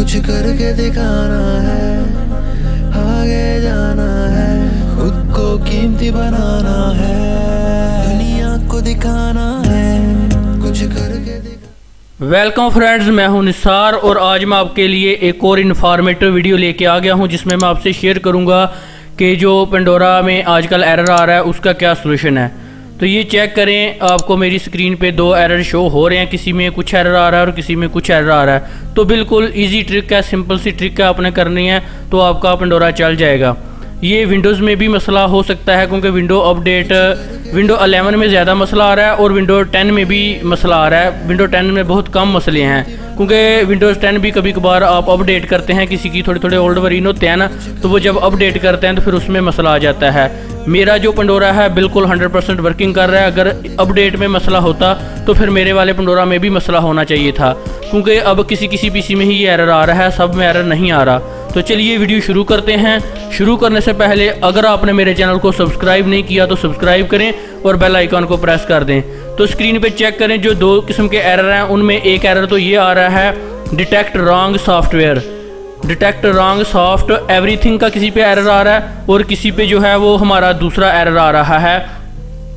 कुछ करके दिखाना है, आगे जाना है, खुद को कीमती बनाना है, दुनिया को दिखाना है, कुछ करके वेलकम फ्रेंड्स, मैं हूं निसार और आज मैं आपके लिए एक और इन्फॉर्मेटिव वीडियो लेके आ गया हूं जिसमें मैं आपसे शेयर करूंगा कि जो पेंडोरा में आजकल एरर आ रहा है उसका क्या सलूशन है। तो ये चेक करें, आपको मेरी स्क्रीन पे दो एरर शो हो रहे हैं, किसी में कुछ एरर आ रहा है और किसी में कुछ एरर आ रहा है। तो बिल्कुल इजी ट्रिक है, सिंपल सी ट्रिक है, आपने करनी है तो आपका पेंडोरा चल जाएगा। ये विंडोज़ में भी मसला हो सकता है क्योंकि विंडो 11 में ज़्यादा मसला आ रहा है और विंडो 10 में भी मसला आ रहा है। विंडो 10 में बहुत कम मसले हैं क्योंकि विंडोज़ 10 भी कभी कभार आप अपडेट करते हैं, किसी की थोड़े ओल्ड वर्जन होते हैं ना, तो वो जब अपडेट करते हैं तो फिर उसमें मसला आ जाता है। मेरा जो पेंडोरा है बिल्कुल 100% वर्किंग कर रहा है। अगर अपडेट में मसला होता तो फिर मेरे वाले पेंडोरा में भी मसला होना चाहिए था, क्योंकि अब किसी पीसी में ही ये एरर आ रहा है, सब में एरर नहीं आ रहा। तो चलिए वीडियो शुरू करते हैं। शुरू करने से पहले अगर आपने मेरे चैनल को सब्सक्राइब नहीं किया तो सब्सक्राइब करें और बेल आइकन को प्रेस कर दें। तो स्क्रीन पे चेक करें, जो दो किस्म के एरर हैं उनमें एक एरर तो ये आ रहा है detect wrong software, detect wrong soft everything का किसी पे एरर आ रहा है और किसी पे जो है वो हमारा दूसरा एरर आ रहा है,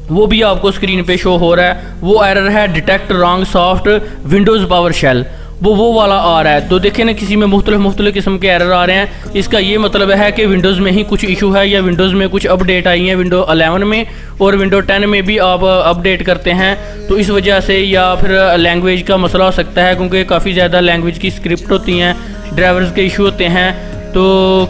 वो भी आपको स्क्रीन पे शो हो रहा है। वो एरर है detect wrong soft Windows PowerShell, वो वाला आ रहा है। तो देखिए ना, किसी में मुख्तलिफ किस्म के एरर आ रहे हैं। इसका ये मतलब है कि विंडोज़ में ही कुछ इशू है या विंडोज़ में कुछ अपडेट आई है विंडो 11 में, और विंडो 10 में भी आप अपडेट करते हैं तो इस वजह से, या फिर लैंग्वेज का मसला हो सकता है क्योंकि काफ़ी ज़्यादा लैंग्वेज की स्क्रिप्ट होती हैं, ड्राइवर्स के इशू होते हैं। तो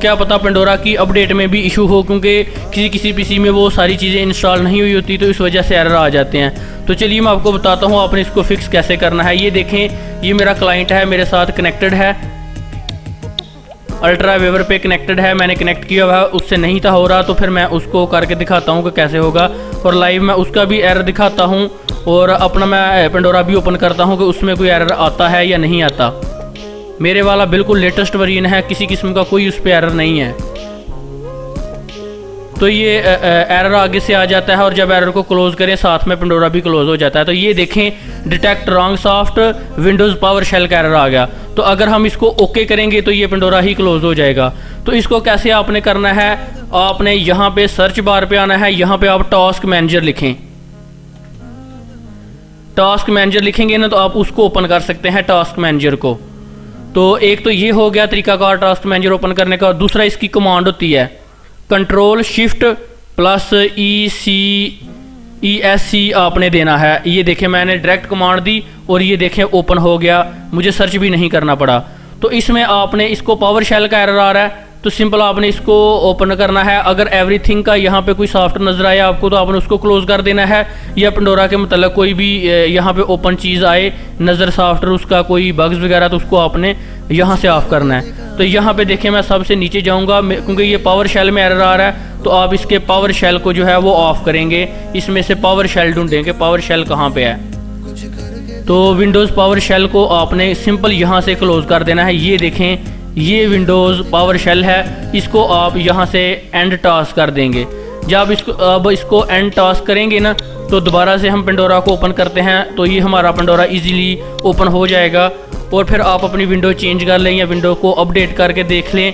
क्या पता पेंडोरा की अपडेट में भी इशू हो, क्योंकि किसी पीसी में वो सारी चीज़ें इंस्टॉल नहीं हुई होती, तो इस वजह से एरर आ जाते हैं। तो चलिए मैं आपको बताता हूँ आपने इसको फिक्स कैसे करना है। ये देखें, ये मेरा क्लाइंट है, मेरे साथ कनेक्टेड है, अल्ट्रा वेवर पे कनेक्टेड है, मैंने कनेक्ट किया हुआ है, उससे नहीं था हो रहा, तो फिर मैं उसको करके दिखाता हूँ कि कैसे होगा, और लाइव मैं उसका भी एरर दिखाता हूँ और अपना मैं पेंडोरा भी ओपन करता हूँ कि उसमें कोई एरर आता है या नहीं आता। मेरे वाला बिल्कुल लेटेस्ट वर्जन है, किसी किस्म का कोई उस पर एरर नहीं है। तो ये एरर आगे से आ जाता है और जब एरर को क्लोज करें साथ में पेंडोरा भी क्लोज हो जाता है। तो ये देखें, detect wrong soft Windows PowerShell का एरर आ गया। तो अगर हम इसको ओके करेंगे तो ये पेंडोरा ही क्लोज हो जाएगा। तो इसको कैसे आपने करना है, आपने यहाँ पे सर्च बार पे आना है, यहाँ पे आप टास्क मैनेजर लिखें। टास्क मैनेजर लिखेंगे ना तो आप उसको ओपन कर सकते हैं, टास्क मैनेजर को। तो एक तो ये हो गया तरीकाकार टास्क मैनेजर ओपन करने का। दूसरा इसकी कमांड होती है कंट्रोल शिफ्ट प्लस ESC आपने देना है। ये देखें, मैंने डायरेक्ट कमांड दी और ये देखें ओपन हो गया, मुझे सर्च भी नहीं करना पड़ा। तो इसमें आपने इसको पावर शेल का एरर आ रहा है तो सिंपल आपने इसको ओपन करना है। अगर एवरीथिंग का यहाँ पे कोई सॉफ्ट नज़र आए आपको तो आपने उसको क्लोज कर देना है, या पेंडोरा के मतलब कोई भी यहाँ पे ओपन चीज़ आए नज़र सॉफ्टवेयर उसका कोई बग्स वगैरह, तो उसको आपने यहाँ से ऑफ करना है। तो यहाँ पे देखें, मैं सबसे नीचे जाऊँगा क्योंकि ये पावर शेल में एरर आ रहा है, तो आप इसके पावर शेल को जो है वो ऑफ करेंगे। इसमें से पावर शेल ढूंढेंगे, पावर शेल कहाँ पे है। तो विंडोज़ पावर शेल को आपने सिंपल यहाँ से क्लोज कर देना है। ये देखें, ये विंडोज़ पावर शेल है, इसको आप यहाँ से एंड टास्क कर देंगे। जब इसको एंड टास्क करेंगे ना तो दोबारा से हम पेंडोरा को ओपन करते हैं तो ये हमारा पेंडोरा इजीली ओपन हो जाएगा। और फिर आप अपनी विंडो चेंज कर लें या विंडो को अपडेट करके देख लें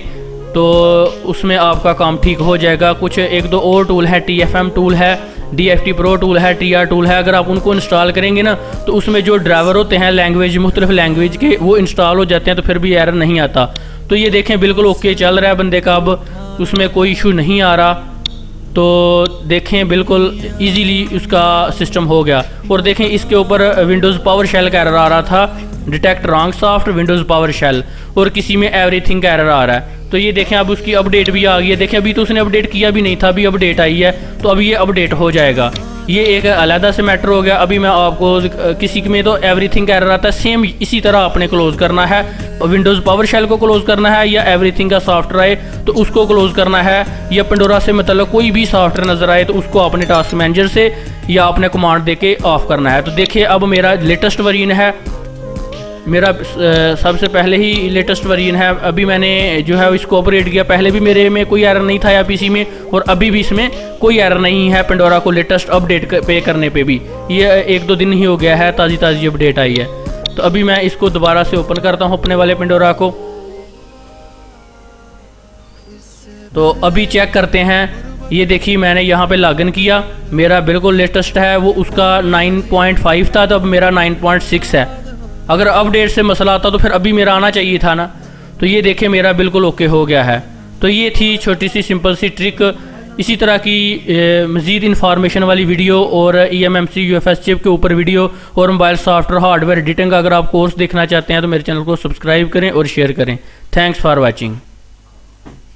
तो उसमें आपका काम ठीक हो जाएगा। कुछ एक दो और टूल है, TFM टूल है, DFT Pro टूल है, TR टूल है। अगर आप उनको इंस्टॉल करेंगे ना तो उसमें जो ड्राइवर होते हैं लैंग्वेज, मुख्तलिफ लैंग्वेज के, वो इंस्टॉल हो जाते हैं तो फिर भी एरर नहीं आता। तो ये देखें, बिल्कुल ओके चल रहा है बंदे का, अब उसमें कोई इशू नहीं आ रहा। तो देखें, बिल्कुल इजीली उसका सिस्टम हो गया। और देखें, इसके ऊपर विंडोज़ पावर शेल का एरर आ रहा था, detect wrong soft Windows PowerShell, और किसी में एवरीथिंग का एरर आ रहा है। तो ये देखें, अब उसकी अपडेट भी आ गई है। देखें, अभी तो उसने अपडेट किया भी नहीं था, अभी अपडेट आई है, तो अभी ये अपडेट हो जाएगा। ये एक अलग से मैटर हो गया। अभी मैं आपको किसी में तो एवरीथिंग का एरर आता है, सेम इसी तरह आपने क्लोज करना है। विंडोज़ पावर शेल को क्लोज करना है, या एवरीथिंग का सॉफ्टवेयर आए तो उसको क्लोज करना है, या पेंडोरा से मतलब कोई भी सॉफ्टवेयर नजर आए तो उसको अपने टास्क मैनेजर से या अपने कमांड दे के ऑफ करना है। तो देखिए, अब मेरा लेटेस्ट वर्जन है, मेरा सबसे पहले ही लेटेस्ट वर्जन है। अभी मैंने जो है इसको ऑपरेट किया, पहले भी मेरे में कोई एरर नहीं था या पीसी में, और अभी भी इसमें कोई एरर नहीं है पेंडोरा को लेटेस्ट अपडेट पे करने पे भी। ये 1-2 दिन ही हो गया है, ताज़ी अपडेट आई है। तो अभी मैं इसको दोबारा से ओपन करता हूँ अपने वाले पेंडोरा को। तो अभी चेक करते हैं। ये देखिए मैंने यहाँ पे लॉगिन किया, मेरा बिल्कुल लेटेस्ट है, वो उसका 9.5 था, तो अब मेरा 9.6 है। अगर अपडेट से मसला आता तो फिर अभी मेरा आना चाहिए था ना। तो ये देखें मेरा बिल्कुल ओके हो गया है। तो ये थी छोटी सी सिंपल सी ट्रिक। इसी तरह की मज़ीद इन्फॉर्मेशन वाली वीडियो और eMMC UFS चिप के ऊपर वीडियो और मोबाइल सॉफ्टवेयर हार्डवेयर एडिटिंग का अगर आप कोर्स देखना चाहते हैं तो मेरे चैनल को सब्सक्राइब करें और शेयर करें। Thanks for watching.